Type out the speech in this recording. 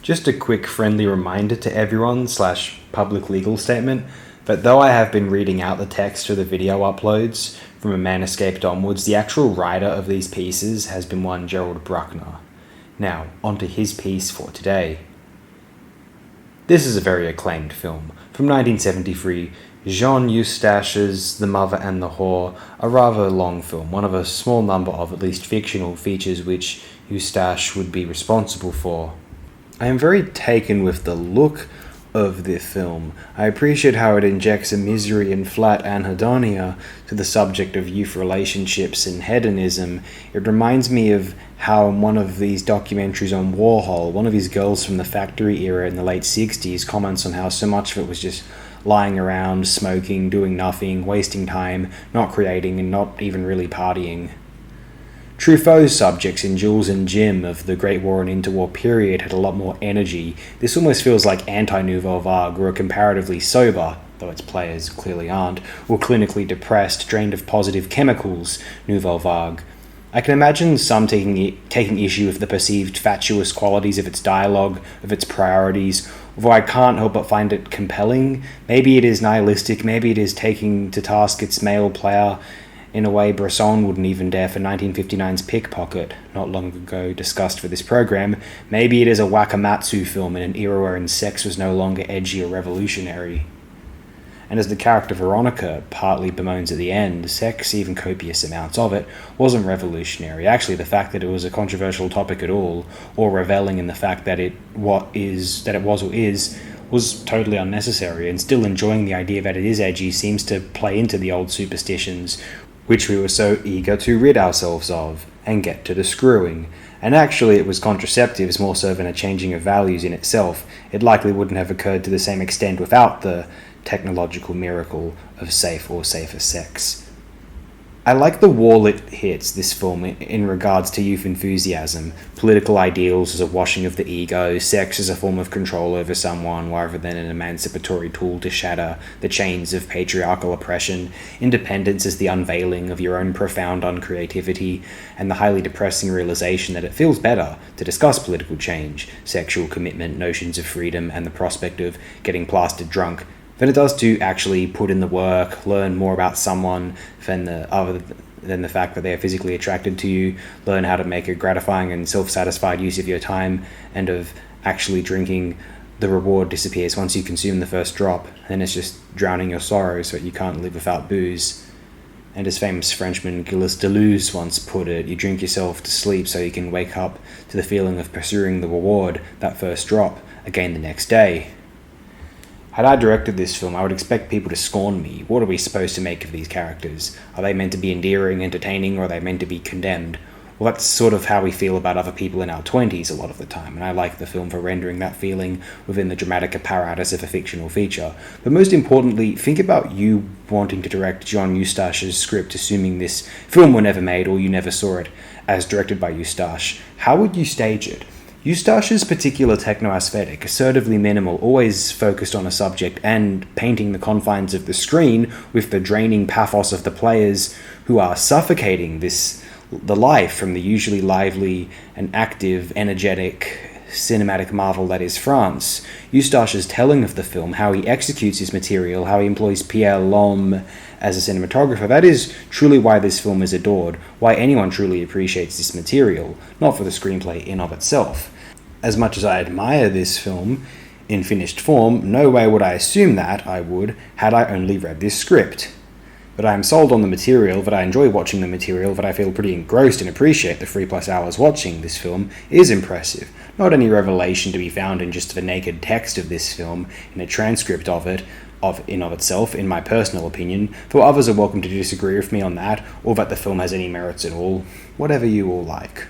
Just a quick friendly reminder to everyone / public legal statement that though I have been reading out the text for the video uploads from A Man Escaped onwards, the actual writer of these pieces has been one Gerald Bruckner. Now, onto his piece for today. This is a very acclaimed film. From 1973, Jean Eustache's The Mother and the Whore, a rather long film, one of a small number of at least fictional features which Eustache would be responsible for. I am very taken with the look of this film. I appreciate how it injects a misery and flat anhedonia to the subject of youth relationships and hedonism. It reminds me of how in one of these documentaries on Warhol, one of his girls from the factory era in the late 60s comments on how so much of it was just lying around, smoking, doing nothing, wasting time, not creating, and not even really partying. Truffaut's subjects in Jules and Jim of the Great War and Interwar period had a lot more energy. This almost feels like anti-Nouvelle Vague, or a comparatively sober, though its players clearly aren't, or clinically depressed, drained of positive chemicals, Nouvelle Vague. I can imagine some taking issue with the perceived fatuous qualities of its dialogue, of its priorities, although I can't help but find it compelling. Maybe it is nihilistic, maybe it is taking to task its male player in a way Bresson wouldn't even dare for 1959's Pickpocket, not long ago discussed for this program. Maybe it is a Wakamatsu film in an era wherein sex was no longer edgy or revolutionary. And as the character Veronica partly bemoans at the end, sex, even copious amounts of it, wasn't revolutionary. Actually, the fact that it was a controversial topic at all, or reveling in the fact that it was or is, was totally unnecessary, and still enjoying the idea that it is edgy seems to play into the old superstitions which we were so eager to rid ourselves of, and get to the screwing. And actually it was contraceptives more so than a changing of values in itself. It likely wouldn't have occurred to the same extent without the technological miracle of safe or safer sex. I like the wall it hits, this film, in regards to youth enthusiasm. Political ideals as a washing of the ego, sex as a form of control over someone rather than an emancipatory tool to shatter the chains of patriarchal oppression, independence as the unveiling of your own profound uncreativity, and the highly depressing realization that it feels better to discuss political change, sexual commitment, notions of freedom, and the prospect of getting plastered drunk than it does to actually put in the work, learn more about someone than the fact that they are physically attracted to you, learn how to make a gratifying and self-satisfied use of your time, and of actually drinking. The reward disappears once you consume the first drop, and it's just drowning your sorrows so that you can't live without booze. And as famous Frenchman Gilles Deleuze once put it, you drink yourself to sleep so you can wake up to the feeling of pursuing the reward, that first drop, again the next day. Had I directed this film, I would expect people to scorn me. What are we supposed to make of these characters? Are they meant to be endearing, entertaining, or are they meant to be condemned? Well, that's sort of how we feel about other people in our 20s a lot of the time, and I like the film for rendering that feeling within the dramatic apparatus of a fictional feature. But most importantly, think about you wanting to direct Jean Eustache's script, assuming this film were never made or you never saw it as directed by Eustache. How would you stage it? Eustache's particular techno-aesthetic, assertively minimal, always focused on a subject and painting the confines of the screen with the draining pathos of the players who are suffocating the life from the usually lively and active, energetic, cinematic marvel that is France. Eustache's telling of the film, how he executes his material, how he employs Pierre Lhomme as a cinematographer, that is truly why this film is adored, why anyone truly appreciates this material, not for the screenplay in of itself. As much as I admire this film in finished form, no way would I assume that I would had I only read this script. But I am sold on the material, that I enjoy watching the material, that I feel pretty engrossed and appreciate the 3+ hours watching this film is impressive. Not any revelation to be found in just the naked text of this film, in a transcript of it, in of itself, in my personal opinion, though others are welcome to disagree with me on that, or that the film has any merits at all, whatever you all like.